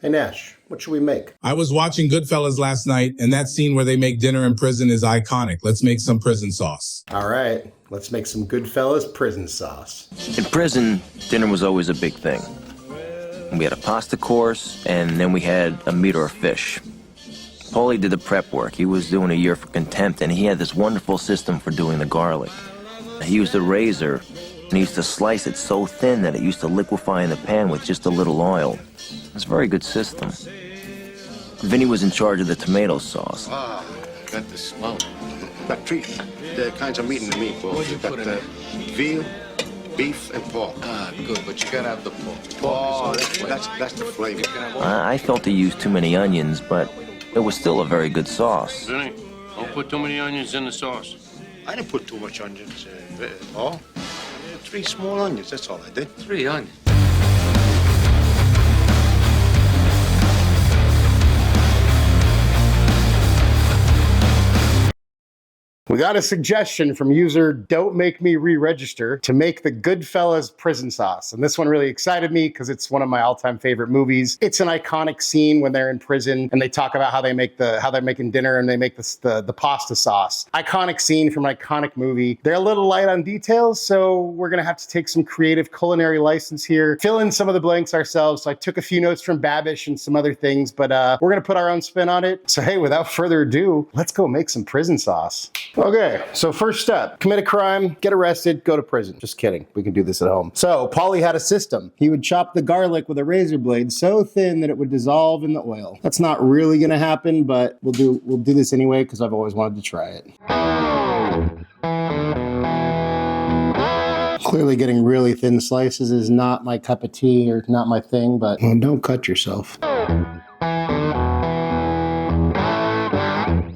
Hey Nash, what should we make? I was watching GoodFellas last night, and that scene where they make dinner in prison is iconic. Let's make some prison sauce. All right, let's make some GoodFellas Prison Sauce. In prison, dinner was always a big thing. We had a pasta course, and then we had a meat or a fish. Paulie did the prep work. He was doing a year for contempt, and he had this wonderful system for doing the garlic. He used a razor, and he used to slice it so thin that it used to liquefy in the pan with just a little oil. It's a very good system. Vinny was in charge of the tomato sauce. Ah, got the smell. Got three kinds of meat in the meatballs. What'd you put in it? Veal, beef, and pork. Ah, good, but you gotta have the pork. Oh, that's the flavor. I felt he used too many onions, but it was still a very good sauce. Vinny, don't put too many onions in the sauce. I didn't put too much onions, Paul. 3 small onions, that's all I did. 3 onions. We got a suggestion from user Don't Make Me Re-Register to make the GoodFellas Prison Sauce. And this one really excited me because it's one of my all-time favorite movies. It's an iconic scene when they're in prison and they talk about how they're making dinner and they make the pasta sauce. Iconic scene from an iconic movie. They're a little light on details, so we're gonna have to take some creative culinary license here, fill in some of the blanks ourselves. So I took a few notes from Babish and some other things, but we're gonna put our own spin on it. So hey, without further ado, let's go make some prison sauce. Okay, so first step, commit a crime, get arrested, go to prison. Just kidding, we can do this at home. So Paulie had a system. He would chop the garlic with a razor blade so thin that it would dissolve in the oil. That's not really gonna happen, but we'll do this anyway because I've always wanted to try it. Clearly getting really thin slices is not my cup of tea or not my thing, but don't cut yourself.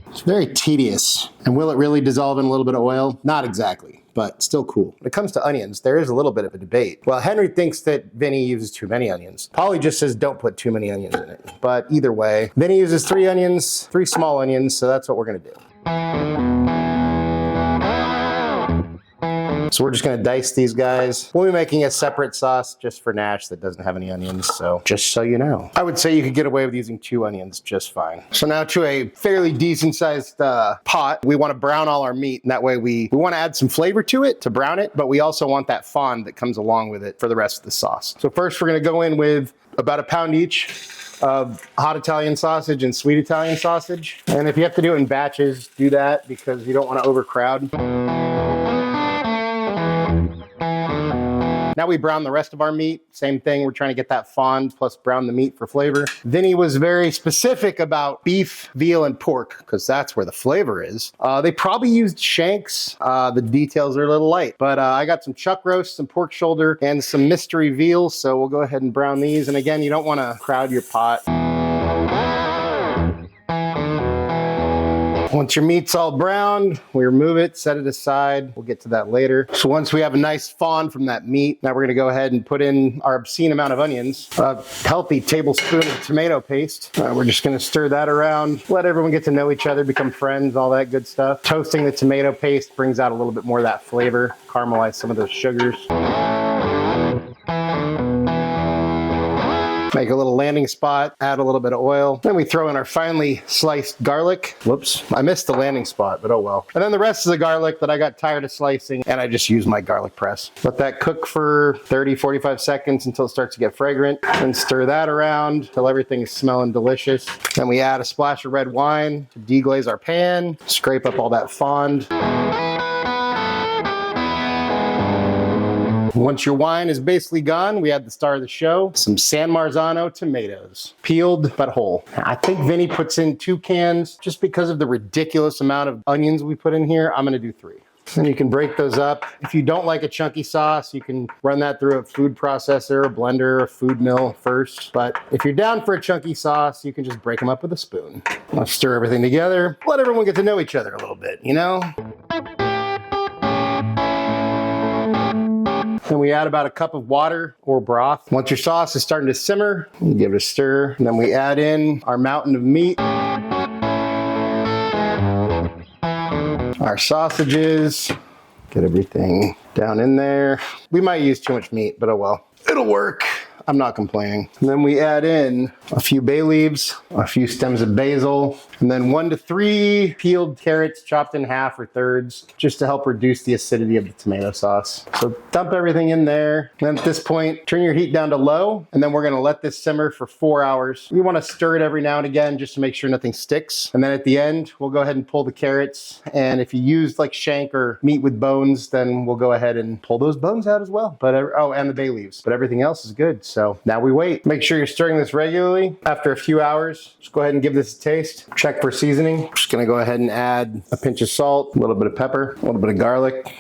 It's very tedious. And will it really dissolve in a little bit of oil? Not exactly, but still cool. When it comes to onions, there is a little bit of a debate. Well, Henry thinks that Vinny uses too many onions. Paulie just says don't put too many onions in it. But either way, Vinny uses 3 onions, 3 small onions, so that's what we're gonna do. So we're just gonna dice these guys. We'll be making a separate sauce just for Nash that doesn't have any onions, so just so you know. I would say you could get away with using 2 onions just fine. So now to a fairly decent sized pot, we wanna brown all our meat, and that way we wanna add some flavor to it to brown it, but we also want that fond that comes along with it for the rest of the sauce. So first we're gonna go in with about 1 pound each of hot Italian sausage and sweet Italian sausage. And if you have to do it in batches, do that because you don't wanna overcrowd. Now we brown the rest of our meat. Same thing, we're trying to get that fond plus brown the meat for flavor. Vinny was very specific about beef, veal, and pork because that's where the flavor is. They probably used shanks. The details are a little light, but I got some chuck roast, some pork shoulder, and some mystery veal. So we'll go ahead and brown these. And again, you don't want to crowd your pot. Once your meat's all browned, we remove it, set it aside. We'll get to that later. So once we have a nice fond from that meat, now we're gonna go ahead and put in our obscene amount of onions, a healthy tablespoon of tomato paste. We're just gonna stir that around, let everyone get to know each other, become friends, all that good stuff. Toasting the tomato paste brings out a little bit more of that flavor, caramelize some of those sugars. Make a little landing spot, add a little bit of oil. Then we throw in our finely sliced garlic. Whoops, I missed the landing spot, but oh well. And then the rest of the garlic that I got tired of slicing, and I just used my garlic press. Let that cook for 30, 45 seconds until it starts to get fragrant. Then stir that around until everything is smelling delicious. Then we add a splash of red wine to deglaze our pan, scrape up all that fond. Once your wine is basically gone, we add the star of the show, some San Marzano tomatoes, peeled but whole. I think Vinny puts in 2 cans just because of the ridiculous amount of onions we put in here. I'm gonna do 3. Then you can break those up. If you don't like a chunky sauce, you can run that through a food processor, a blender, a food mill first. But if you're down for a chunky sauce, you can just break them up with a spoon. I'll stir everything together, let everyone get to know each other a little bit, you know? Then we add about a cup of water or broth. Once your sauce is starting to simmer, you give it a stir. And then we add in our mountain of meat, our sausages, get everything down in there. We might use too much meat, but oh well. It'll work. I'm not complaining. And then we add in a few bay leaves, a few stems of basil, and then 1 to 3 peeled carrots chopped in half or thirds, just to help reduce the acidity of the tomato sauce. So dump everything in there. And then at this point, turn your heat down to low, and then we're gonna let this simmer for 4 hours. We wanna stir it every now and again just to make sure nothing sticks. And then at the end, we'll go ahead and pull the carrots. And if you use like shank or meat with bones, then we'll go ahead and pull those bones out as well. But oh, and the bay leaves. But everything else is good. So now we wait. Make sure you're stirring this regularly. After a few hours, just go ahead and give this a taste. Check for seasoning. Just gonna go ahead and add a pinch of salt, a little bit of pepper, a little bit of garlic.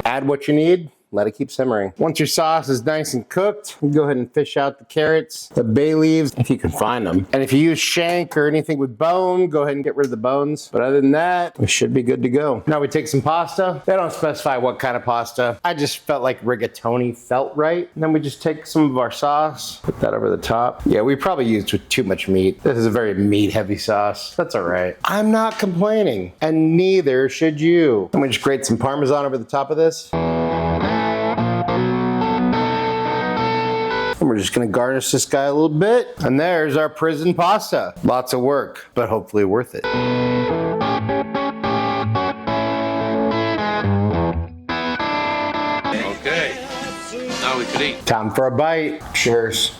Add what you need. Let it keep simmering. Once your sauce is nice and cooked, you go ahead and fish out the carrots, the bay leaves, if you can find them. And if you use shank or anything with bone, go ahead and get rid of the bones. But other than that, we should be good to go. Now we take some pasta. They don't specify what kind of pasta. I just felt like rigatoni felt right. And then we just take some of our sauce, put that over the top. Yeah, we probably used too much meat. This is a very meat-heavy sauce. That's all right. I'm not complaining, and neither should you. I'm gonna just grate some Parmesan over the top of this. And we're just gonna garnish this guy a little bit. And there's our prison pasta. Lots of work, but hopefully worth it. Okay. Now we could eat. Time for a bite. Cheers.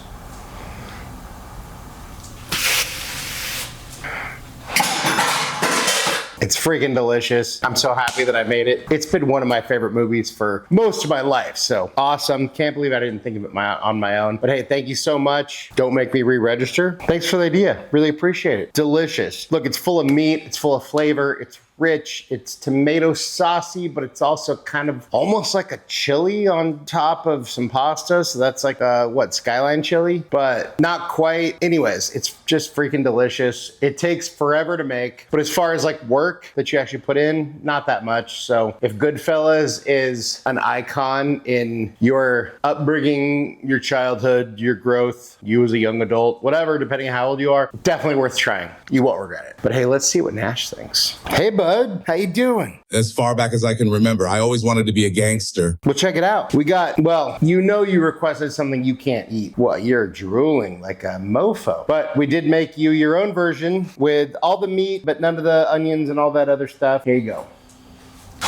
It's freaking delicious. I'm so happy that I made it. It's been one of my favorite movies for most of my life, so awesome. Can't believe I didn't think of it on my own. But hey, thank you so much. Don't make me re-register. Thanks for the idea. Really appreciate it. Delicious. Look, it's full of meat. It's full of flavor. It's rich. It's tomato saucy, but it's also kind of almost like a chili on top of some pasta. So that's like a, what, skyline chili? But not quite. Anyways, it's just freaking delicious. It takes forever to make, but as far as like work that you actually put in, not that much. So if GoodFellas is an icon in your upbringing, your childhood, your growth, you as a young adult, whatever, depending on how old you are, definitely worth trying. You won't regret it. But hey, let's see what Nash thinks. Hey, bud. How you doing? As far back as I can remember, I always wanted to be a gangster. Well, check it out. We got, well, you know you requested something you can't eat. Well, you're drooling like a mofo. But we did make you your own version with all the meat, but none of the onions and all that other stuff. Here you go.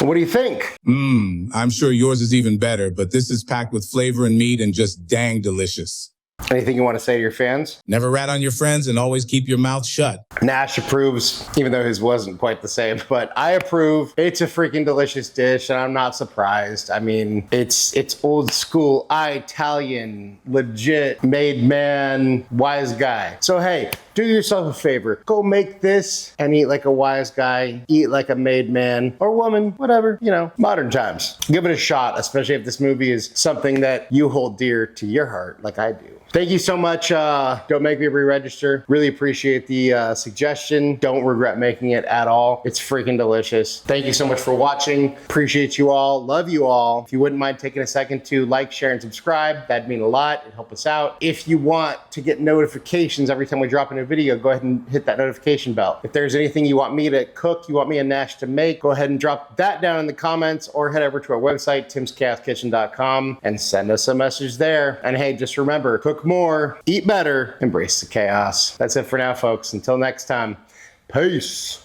What do you think? I'm sure yours is even better, but this is packed with flavor and meat and just dang delicious. Anything you want to say to your fans? Never rat on your friends and always keep your mouth shut. Nash approves, even though his wasn't quite the same, but I approve. It's a freaking delicious dish, and I'm not surprised. I mean, it's old school, Italian, legit, made man, wise guy. So hey, do yourself a favor. Go make this and eat like a wise guy, eat like a made man or woman, whatever, you know, modern times. Give it a shot, especially if this movie is something that you hold dear to your heart like I do. Thank you so much. Don't make me re-register. Really appreciate the suggestion. Don't regret making it at all. It's freaking delicious. Thank you so much for watching. Appreciate you all. Love you all. If you wouldn't mind taking a second to like, share, and subscribe, that'd mean a lot. It'd help us out. If you want to get notifications every time we drop a new video, go ahead and hit that notification bell. If there's anything you want me to cook, you want me and Nash to make, go ahead and drop that down in the comments or head over to our website, timschaoskitchen.com, and send us a message there. And hey, just remember, cook more, eat better, embrace the chaos. That's it for now, folks. Until next time, peace.